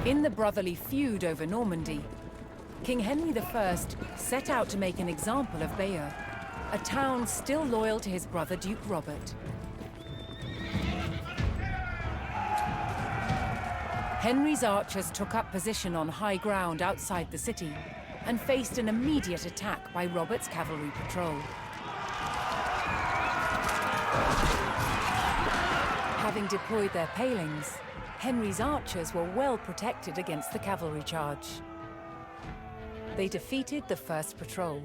In the brotherly feud over Normandy, King Henry I set out to make an example of Bayeux, a town still loyal to his brother Duke Robert. Henry's archers took up position on high ground outside the city and faced an immediate attack by Robert's cavalry patrol. Having deployed their palings, Henry's archers were well protected against the cavalry charge. They defeated the first patrol.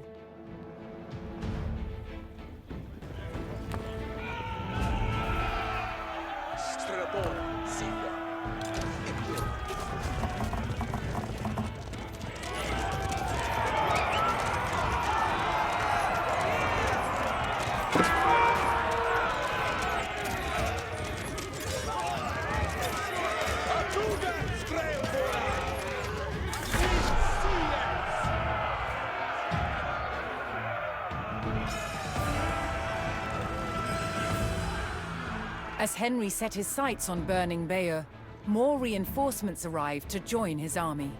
As Henry set his sights on burning Bayeux, more reinforcements arrived to join his army.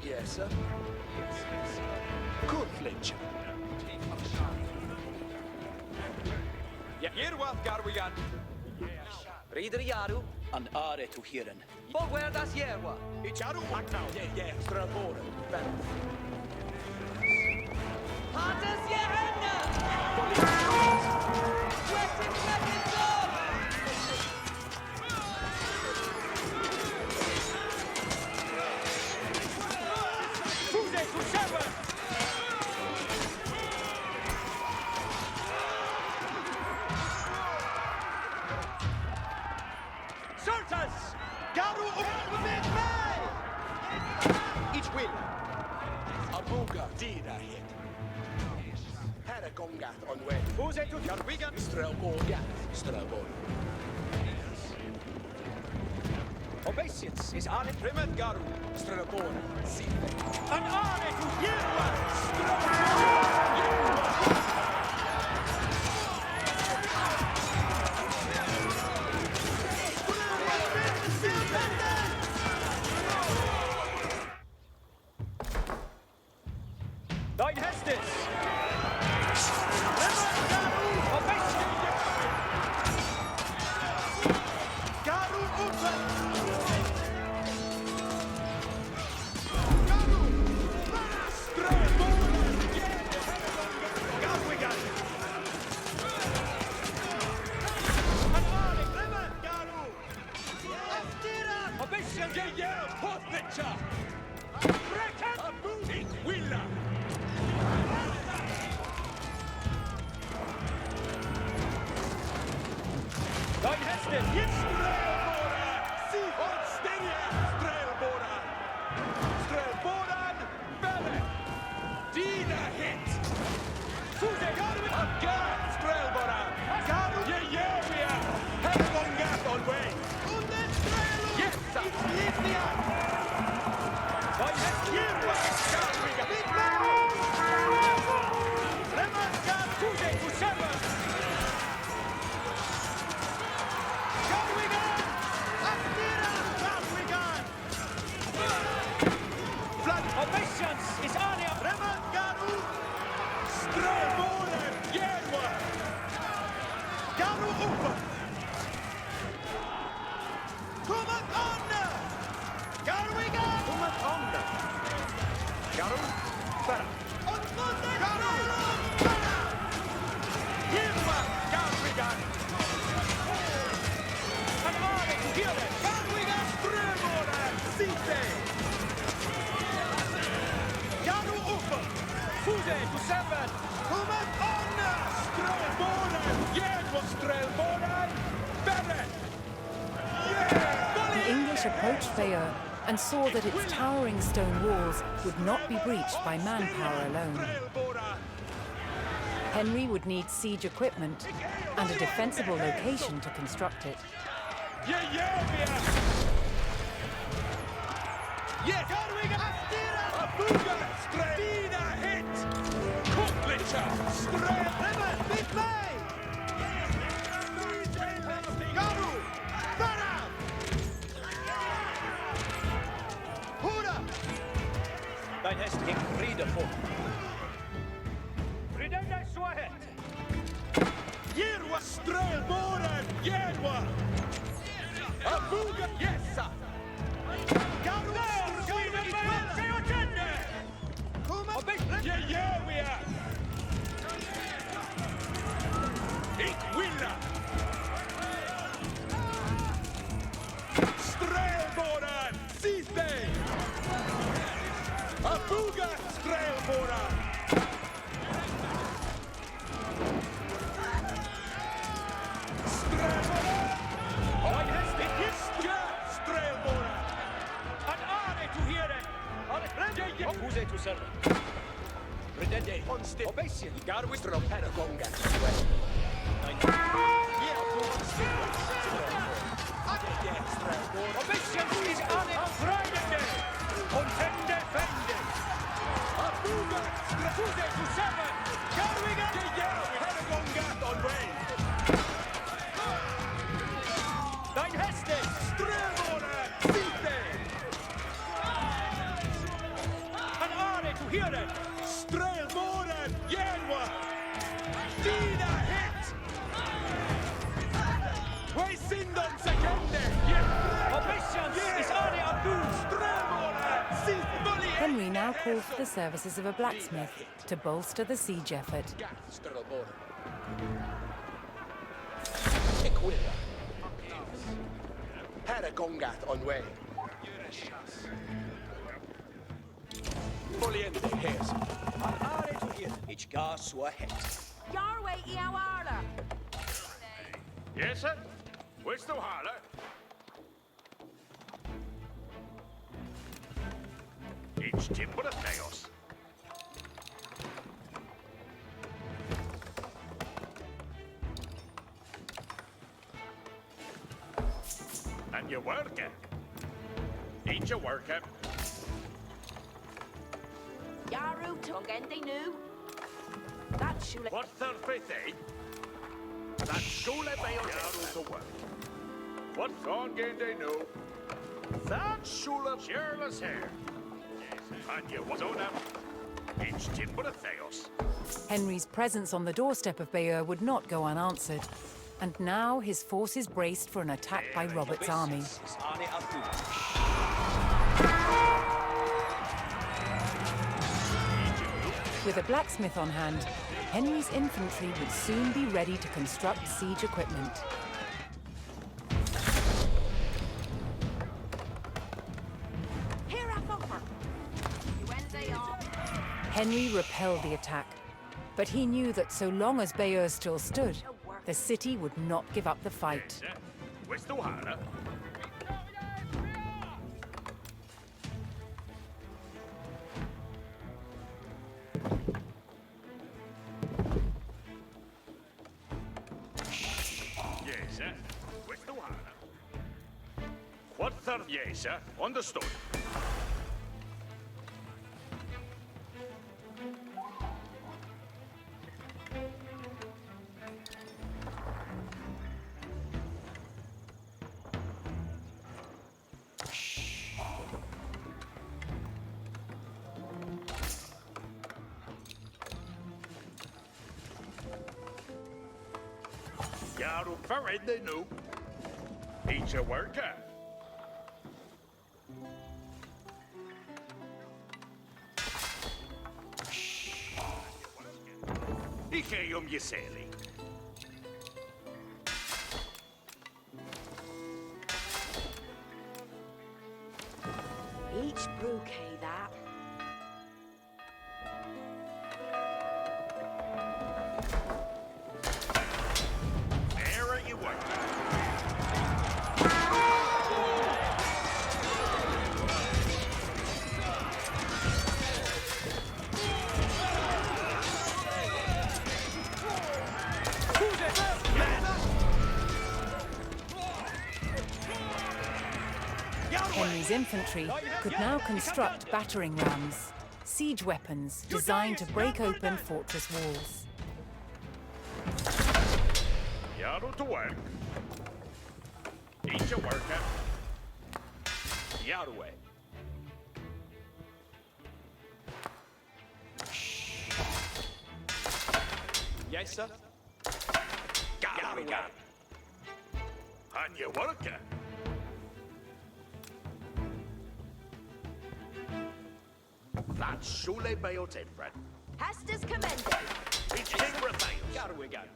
Yes, sir. Good fletcher. Jerwald Garwigan. Rieder Jaru and Are to Hiren. Where does Jerwa? Icharu Aknau. Yeah, Stravoren. Haters Jehenna! Western Second Zone! Fuze to Seven! Sultans! Garu with me! Each will. Abuga, Dida hit. Haragongat on way. Fuze to Garwigan. Strelborgat, Strelbor. Obeisance is on it. Primet Garu. Strelbor, see. An army to Jerwald! Dein Hestes! Garu Uppe! Garu! Garwigan! Anale, Primet Garu! Astira! Obishan Jaya, Potnicha! Brekan! Abudi, Willa! Dein Hestes! Jetzt Strelbora! Sie und Styria! Strelbora! Strelboran! Belle! Dina hit! Fuze Garwin! Abgar! Strelbora! Garu! Jejevia! Haragongat on way! Under Strelu! Yes, sir! Livnia! Dein Hestes! Jerwa! Garwiga! Lemangat! Fuze to Seven! Obeisance is on him! Primet Garu! Strelboren! Jerwa! Garu Uppe! Kommet Anne! Garwigan! Kommet Anne! Garu! Berra! Garu! Berra! Jerwa! Garwigan! An army to Hiren! Garwigan! Strelboren! Sinte! Garu Uppe! Fuze to Seven! Kommet Anne! Strelboren! Jerwa! Strelboren! Berra! The English approached Bayeux and saw that its towering stone walls would not be breached by manpower alone. Henry would need siege equipment and a defensible location to construct it. Yes! Garwiga! Astira! Abuga! Strevina hit! Kutlicha! Strevina! Bit mig! Garu! Bara! Hura! Dein häst gick Friede vor. Fridenda Swahet! Jerwa Strelboren! Jerwa! Abuga! Yessa! Garu! Jejevia! Ik willa! Strelboren! Siste! Abuga! Strelboren! Strelboren! Oj, hästigt! Gistja! Strelboren! An are to hear it! Accuse to serve. Redende. Onste. Obession. Garwis. Troperagonga. Obession is on it on Friday. Contende fende. Abuga. Accuse to seven. Garwiga. Troperagonga on way. Dein Heste. Strelboren. Siste. An are to hear it. Strelboren. Jerwa. Dina hit. Way Sindon sekende. Obession is on it on boost. Strelboren. Siste. Henry now called for the services of a blacksmith to bolster the siege effort. Strelboren. Ik willa. Paragongat on way. Poliente hes. An are to hear. Ich gas wa het. Yarway Iawara. Yes, sir. Where's the holler? It's timber of chaos. And you work it. Ain't you work it? Yaru Tungendi Nu. That shule. What the fifth, eh? That shule Bayeux to work. What song game they know? That shule cheerless hair. And you was on up. It's timber of chaos. Henry's presence on the doorstep of Bayeux would not go unanswered. And now his forces braced for an attack by Robert's army. Is on it abu. With a blacksmith on hand, Henry's infantry would soon be ready to construct siege equipment. Here up over. Wednesday on. Henry repelled the attack, but he knew that so long as Bayeux still stood, the city would not give up the fight. Where's the holler? Yes, sir. Where's the holler? What third? Yes, sir. Understood. Yaru Farende nu. Ain't you worker? Ike Yiseli. Each bouquet that. There you were. Henry's infantry could now construct battering rams, siege weapons designed to break open fortress walls. Yarrow to work. Each a worker. Yarrow way. Yes, sir. Yarrow way. And you worker. That's Shule Bayeux Timbrand. Hestus commended. It's King Rathaeus. Yarrow again.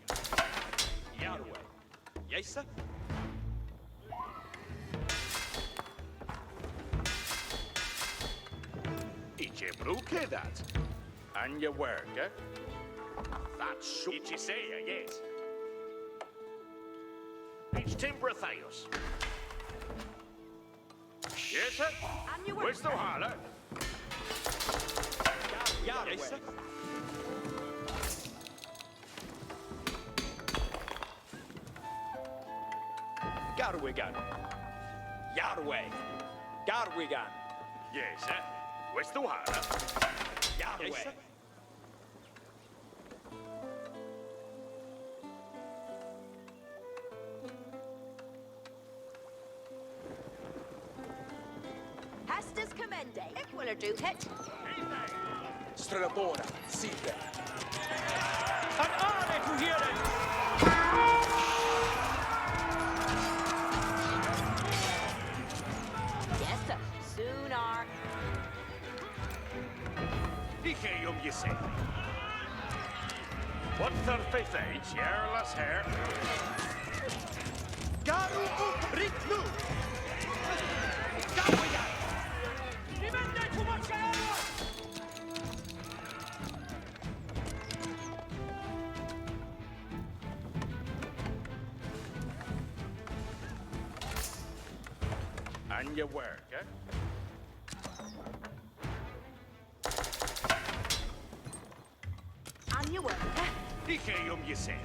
Yarrow way. Yes, sir. It's a brookie that. And you worker. That's Shule. It's Isaiah, yes. It's Tim Rathaeus. Yes, sir. And you Where's the holler? Yarrow Yes, way. sir. Garwigan. Yarway. Garwigan. Yes, sir. Where's the holler? Yarway. Yes, sir. Hestus commended. Ik will er do hit. Strelabora. Sive. An army to hear it. Yes, sir. Soon are. Dichéum je say. What the faith age, yarless hair? Garu up Ritlu. Garwigan. Divende Kumachero. And you work, eh? And you work. Dichéum je say.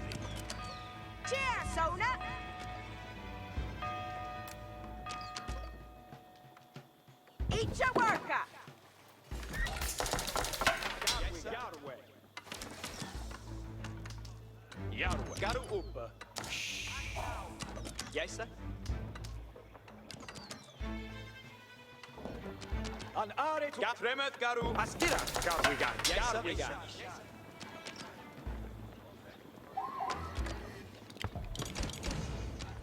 Cheers, Sona. Eat your worker. Yarway. Yarway. Garu up. Yes, sir. An are to Tremeth Garu. Astira, Garwigan. Yes, sir. Garwigan.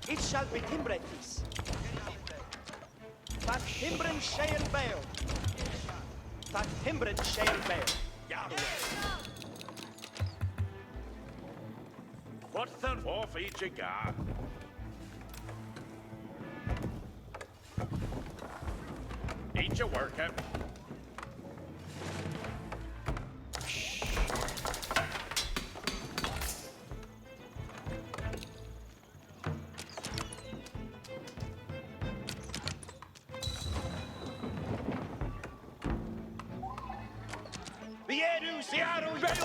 It shall be Timbretis. That Timbren shale bail. That Timbren shale bail. Yarway. What the off each a gar? Each a worker. Bayeux, Seattle, Bayeux,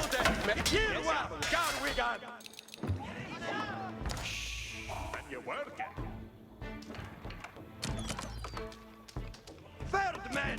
Yerwa, Garwigan. And you worker. Ferdman.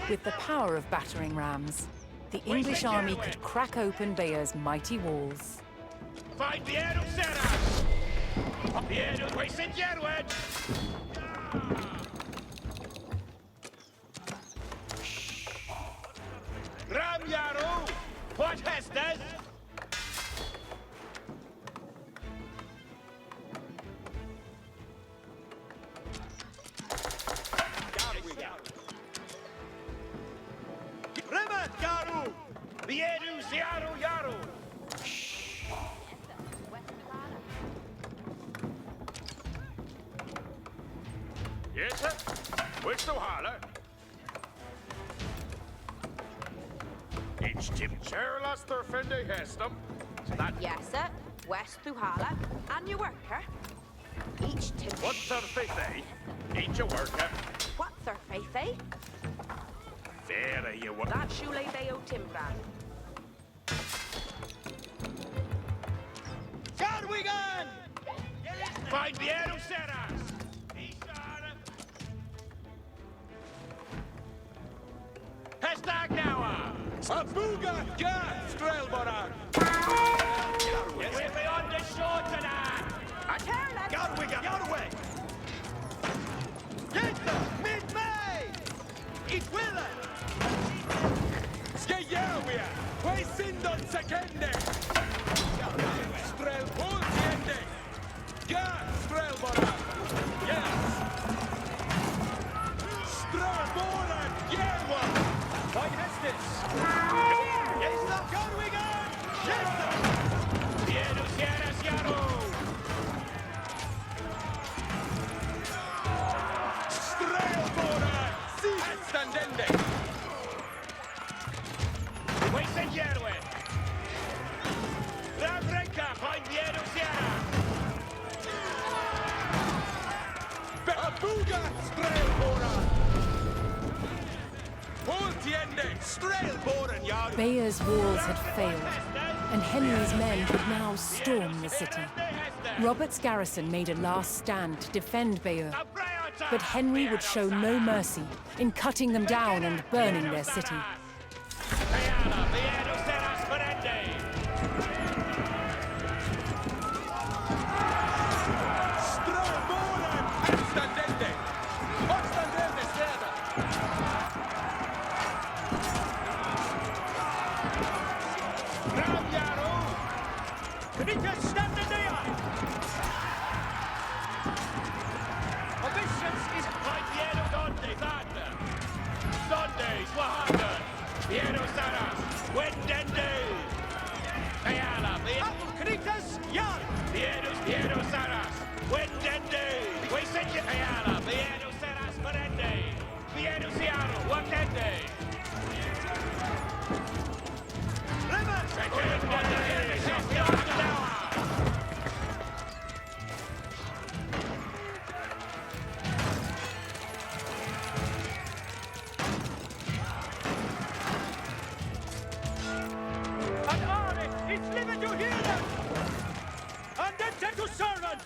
With the power of battering rams, the English army could crack open Bayeux's mighty walls. Find Bayeux, Sarah! Bayeux, we sent Yerwed! Ram Yaru! What has this? Remat Garu! Bayeux, Where's the holler? Each tip Charlas der Fende Hestum. That Yes, sir. West through Hala. And your worker. Each tip. what's our faith, Each a worker. What's our faith, eh? Fair you work. That Shule Bayeux Timbran. Carwigan! Find the Eruseras! Hestag now! Abuga! Gat! Strelbara! We're beyond the shore tonight! Carolyn! Carwigan! Get away! Jenta! Mid-May! It will! Skejavia! Way Sindon Sekende! Strel Pulsiende! Gat! Strelbara! Yes! Strelbora! Jerwa! By Hestis! Yes, sir! Carwigan! Yes, sir! Eruseras Yaro! Strelbora! Standende! Wait, Senjerwe! Rabrenka, find the Eruseras! Abuga! Strelbora! Pulsiende! Strelbora! Yaro! Bayeux's walls had failed, and Henry's men could now storm the city. Robert's garrison made a last stand to defend Bayeux, but Henry would show no mercy in cutting them down and burning their city. Strelbora! Standende! Standende städer! Fram, Yaro! Knycka standende! Omniscience is find the Erugonde, Thunder! Sundays, Wahanda! The Erusaras! Wendende! Ayala, the Knyckas Jan! The Erusaras! Wendende! We send you Ayala, the Erusaras, Verende! The Erusiano, Wakende! An army is living to hear them! And then send to servant!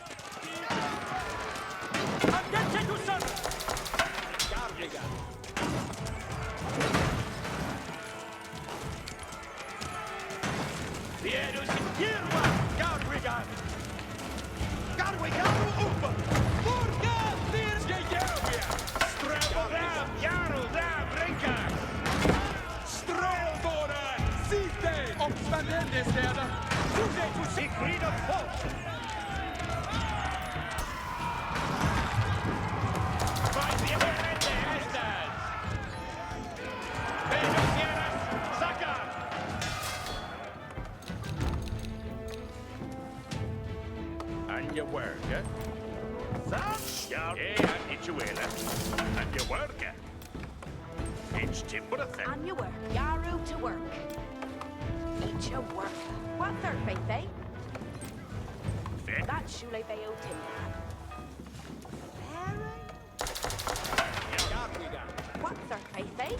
And then send to servant! The Erus... Jirva! Garwigan! Garwigan uppe! Burga! Skejavia! Ram, Yaro, Ram, Rinka! Strelbora! Site! Omstandende städer! Sude to Sigrid of Folk! Find the Verende, Hestas! Erusianas, Saka! And your work, eh? That's your... Yeah, and it's your and your work, eh? It's timber thing. And your work. Yaru to work. Each a worker. What's our faith, eh? Fair. That's Shule Bayeux Timbran. What's our faith, eh?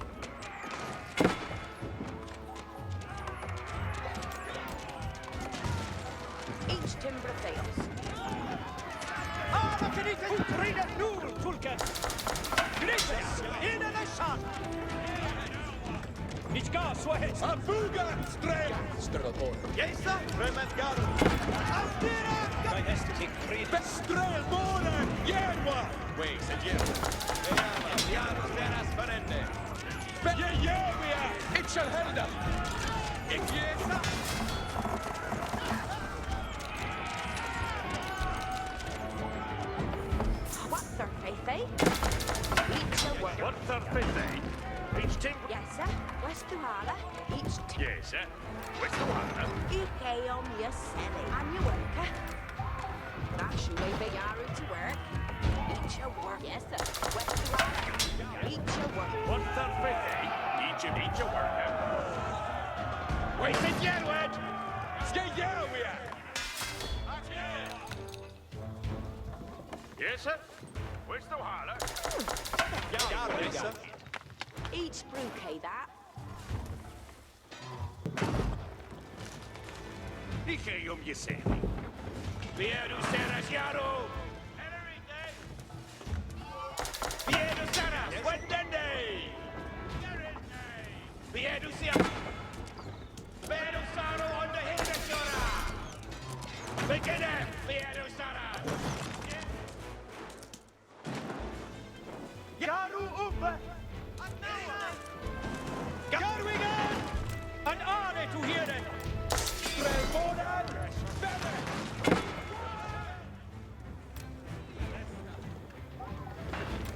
Each timber fails. Alla knycka utrida nord, Tulken! Knyckas! Innan är sant! Ni ska så helst! Abuga! Strel! Strelbora! Jesa! Römet Garu! Altera! By hästen till krid! Strelbora! Järva! Ways and Järva! Järva! Deras Verende! Jejevia! Itchel Helda! Jesa! What's our faith, eh? Each a work. What's our fifth, eh? Each timber... Yes, sir. West to Hala. Each Yes, eh? Where's the one? Ike om your selling. And your worker. That's Shule Bayaru to work. Eat your work. Yes, sir. West to our. Eat your work. 150. Eat your work. Wait a Jedward! Skjejavia! Yes, sir. Where's the holler? Yes, sir. Each brewkay that. Dije je semi. Vieru seras jaro! Vieru seras! Wendende! Vieru seras! Vieru saro on the Hildesjora! Beginne! Vieru seras! Jaru uppe! Garwigan! An ane to hear it! Strelboden! Benne!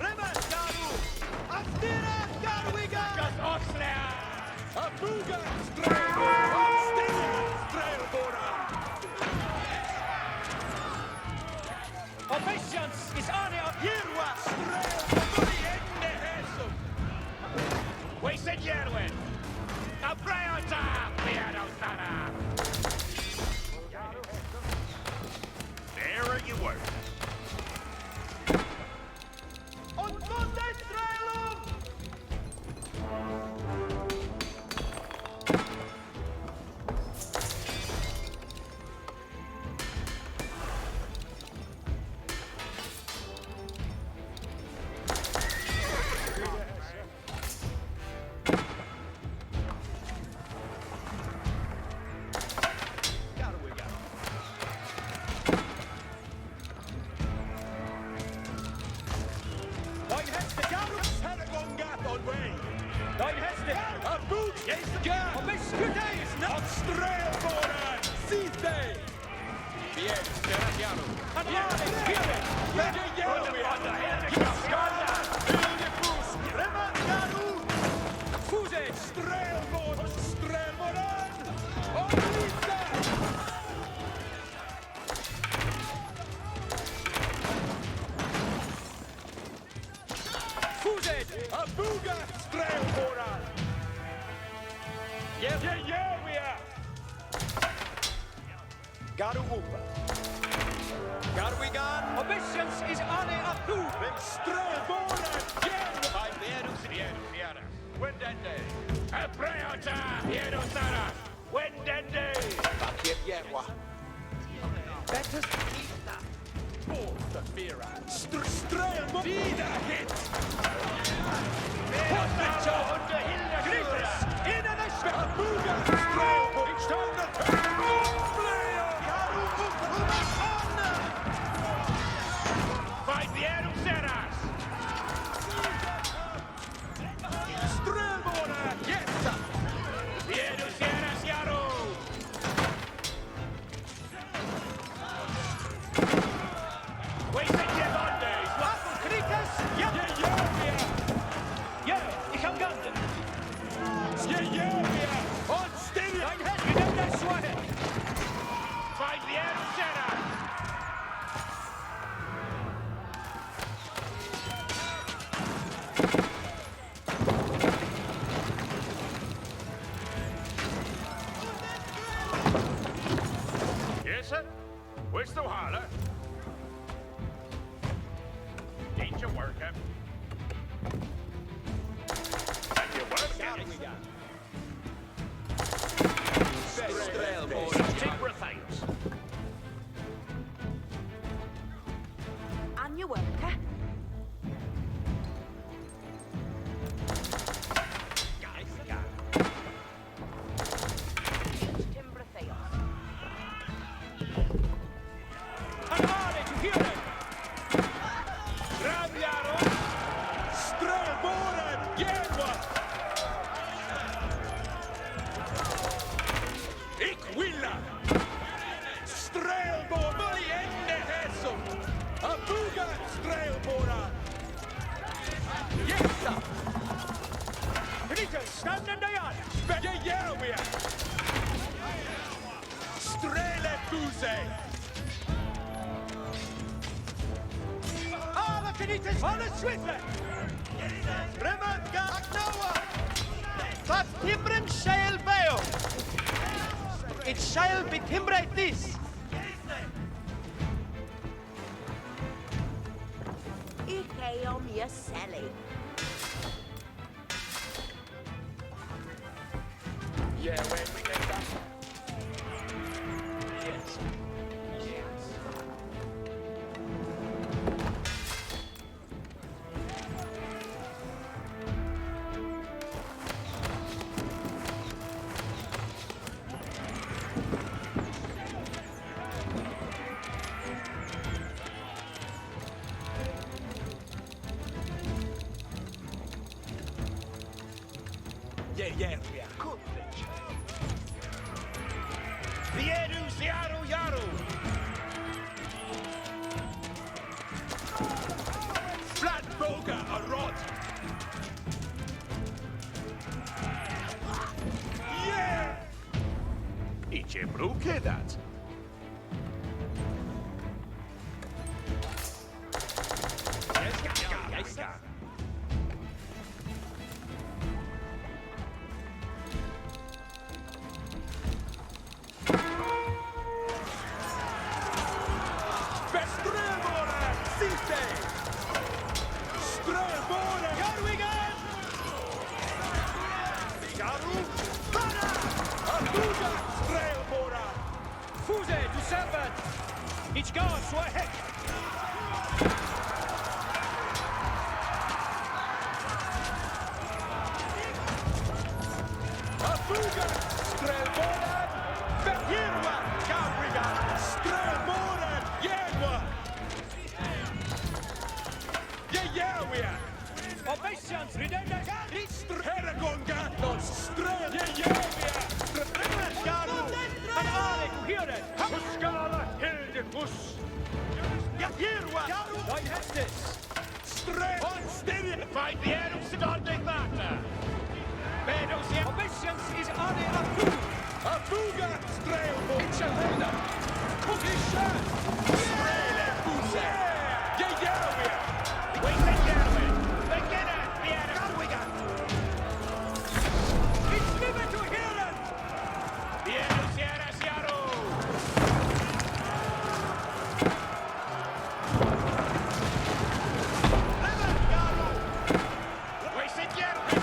Remmen, Garu! Astira, Garwigan! Just Osler! Abuga! Strelboden! Astira, Strelboden! Omniscience is ane of Jirwa! Strelboden! Ende hesum! Wasted Jedward! A priorita! Vieru seras! There you were. On Monday Strelum! Dein Heste Garus Hergongat on way. Dein Heste a boot yes gar. Om miskudeis not Strelboden. Siste. Bien, Sergiano. An ane kille. Vege Jelvia. Skala. Vilde Fus. Reman Garu. Fuse Strelboden. Strelboden. On Lisa. Fuzet! Abuga! Strelboden! Jejevia! Garu upa. Garwigan! Omniscience is ane apu! Strelboden! By Verus Vieras. Wendende! A priorita! Vieru seras! Wendende! Bakir Jerwa. Better keep that. Borta Vera. Strelboden! Vida hit! Vieru under Hildesjora! In an Espe! Abuga! Strelboden! Stående! Garu upa! Anna! By Vieru seras! Strelboden! Yes! Vieru seras jaro! Wasted Jedward! Apple Krikas! Jejevia! Jero, ich am Ganden! Jejevia! On stille! Dein Held in der Schwache! By Vieru seras! Yes, sir. Where's the holler? Ain't your work, huh? And your work, Garwigan! Take Matthias. On your work, huh? Timber Theos. An ane to hear it! Ramjaro! Strelboden! Jerwa! Ik willa! Strelboden! Mali ende hesum! Abuga! Strelboden! Yes! Rita, stand in the yard! Vege Jerwa! Strele Buse! Senites on the Swifte! Remanga Noah! That Timbrim shall Bayeux! It shall be timbrate this! Ike om your Sally. Yeah, when we get back. Yes. Yes. Yeah, we are good, bitch. Bayeux, Yaru, Yaru! Flat boga, a rod! Yeah! Idzie brukie dat. Fuse, du servant! Ich går så hæk! Afuga! Strelboren! Verhirwa! Gabriga! Strelboren! Jägwa! Jäjävia! Obessians ridenda! Ristr! Herregonga! Strel! Jäjävia! Strelgaru! An Alec, hear it! Huskala! Hildebus! Jäjävia! Why has this? Strel! On steady! Fight the air of Sidonic Matter! Obedience is on the Afuga! Afuga! Strelbo! It's a holder! Kukisha! Strele! Buse! Jäjävia! Wait and Gerwin! Begin it! The air of Garwiga! It's never to hear it! The air of Sierra Siaro! Never, Garu! Wait and Gerwin!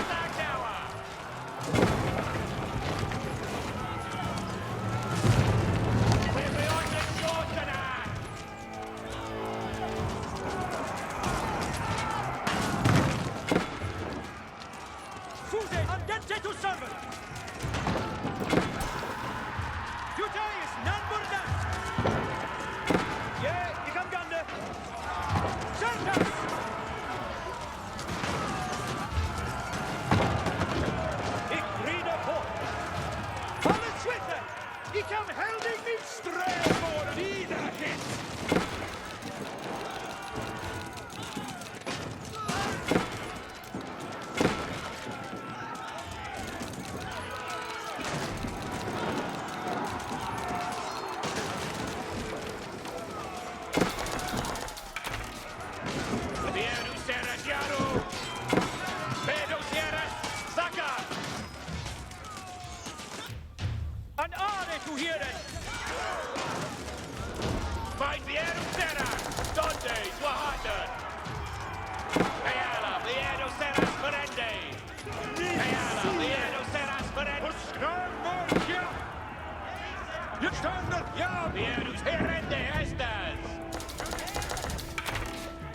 To servant! Duty is none but that! Yeah, you come gander! Servant! Ik rider på! Alle switter! I kan helding min strävår vidare hit! An are to hear it! Find the air of Serra! Donde, Wahadan! Ayala, the air of Serra's Ferende! Ayala, the air of Serra's Ferende! Skärmörkja! Jag stannar, ja! The air of Ferende, Estas!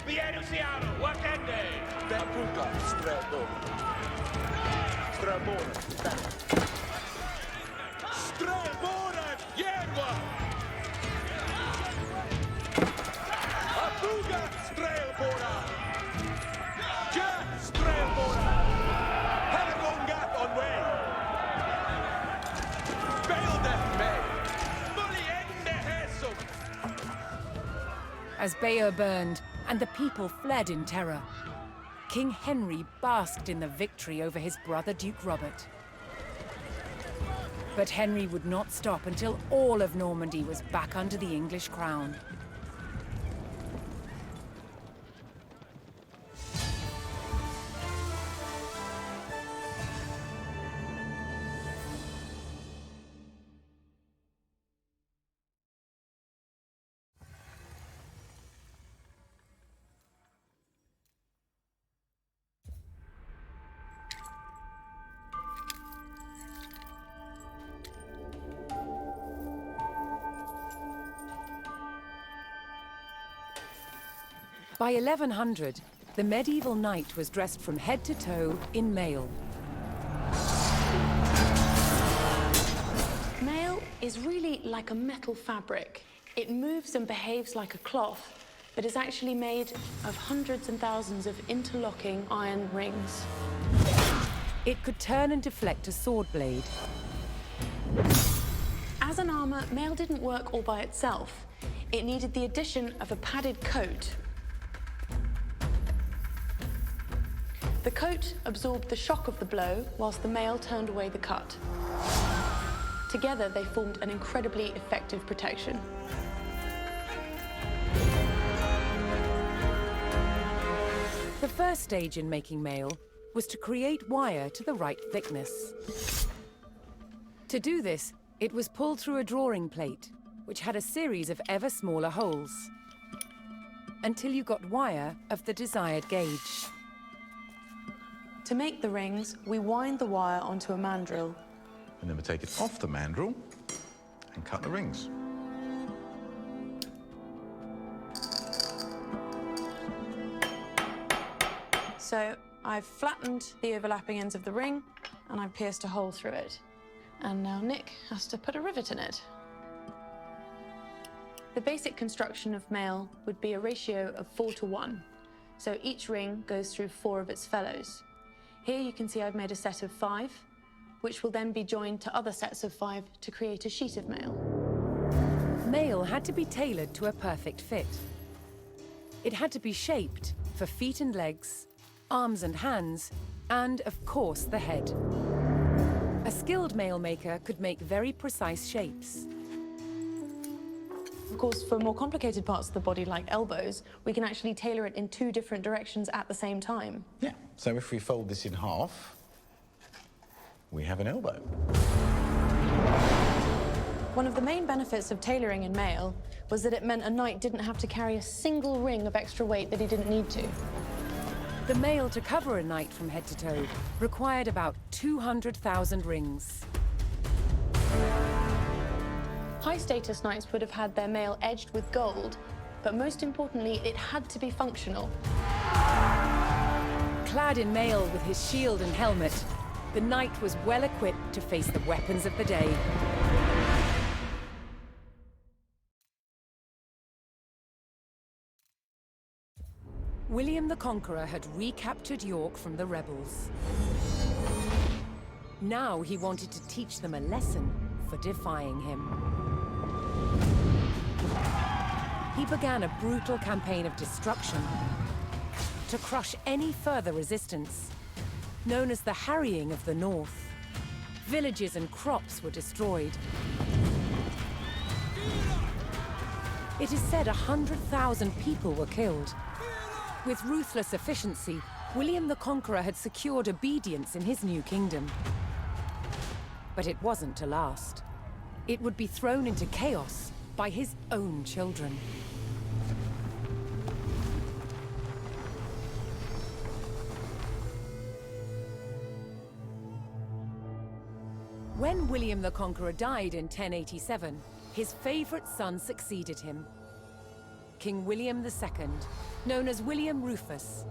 The air of Seattle, Wakende! Apuka, Stradon. Strabone, Strelboren! Jägwa! Afuga! Strelbora! Ja! Strelbora! Herregonga on way! Beilde me! Mulli ende hesum! As Bayeux burned and the people fled in terror, King Henry basked in the victory over his brother Duke Robert. But Henry would not stop until all of Normandy was back under the English crown. By 1100, the medieval knight was dressed from head to toe in mail. Mail is really like a metal fabric. It moves and behaves like a cloth, but is actually made of hundreds and thousands of interlocking iron rings. It could turn and deflect a sword blade. As an armor, mail didn't work all by itself. It needed the addition of a padded coat. The coat absorbed the shock of the blow, whilst the mail turned away the cut. Together, they formed an incredibly effective protection. The first stage in making mail was to create wire to the right thickness. To do this, it was pulled through a drawing plate, which had a series of ever smaller holes, until you got wire of the desired gauge. To make the rings, we wind the wire onto a mandrel. And then we take it off the mandrel and cut the rings. So I've flattened the overlapping ends of the ring, and I've pierced a hole through it. And now Nick has to put a rivet in it. The basic construction of mail would be a ratio of 4:1. So each ring goes through 4 of its fellows. Here you can see I've made a set of 5, which will then be joined to other sets of 5 to create a sheet of mail. Mail had to be tailored to a perfect fit. It had to be shaped for feet and legs, arms and hands, and of course the head. A skilled mail maker could make very precise shapes. Of course, for more complicated parts of the body, like elbows, we can actually tailor it in 2 different directions at the same time. Yeah, so if we fold this in half, we have an elbow. One of the main benefits of tailoring in mail was that it meant a knight didn't have to carry a single ring of extra weight that he didn't need to. The mail to cover a knight from head to toe required about 200,000 rings. High-status knights would have had their mail edged with gold, but most importantly, it had to be functional. Clad in mail with his shield and helmet, the knight was well equipped to face the weapons of the day. William the Conqueror had recaptured York from the rebels. Now he wanted to teach them a lesson for defying him. He began a brutal campaign of destruction to crush any further resistance, known as the Harrying of the North. Villages and crops were destroyed. It is said 100,000 people were killed. With ruthless efficiency, William the Conqueror had secured obedience in his new kingdom. But it wasn't to last. It would be thrown into chaos by his own children. When William the Conqueror died in 1087, his favorite son succeeded him. King William II, known as William Rufus.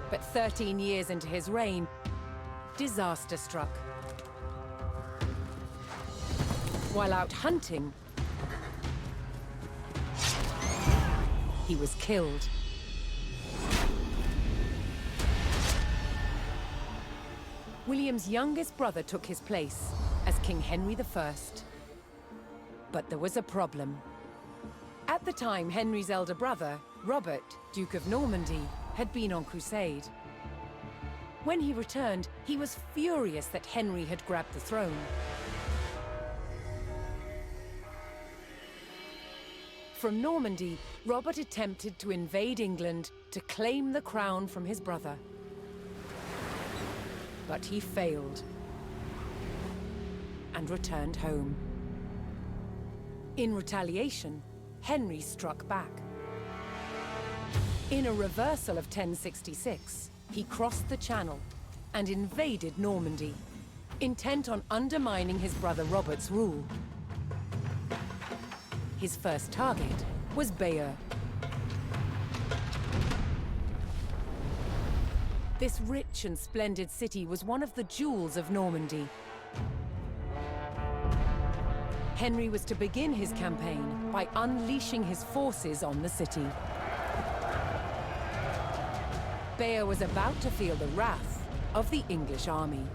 But 13 years into his reign, disaster struck. While out hunting, he was killed. William's youngest brother took his place as King Henry I. But there was a problem. At the time, Henry's elder brother, Robert, Duke of Normandy, had been on crusade. When he returned, he was furious that Henry had grabbed the throne. From Normandy, Robert attempted to invade England to claim the crown from his brother. But he failed and returned home. In retaliation, Henry struck back. In a reversal of 1066, he crossed the Channel and invaded Normandy, intent on undermining his brother Robert's rule. His first target was Bayeux. This rich and splendid city was one of the jewels of Normandy. Henry was to begin his campaign by unleashing his forces on the city. Bayeux was about to feel the wrath of the English army.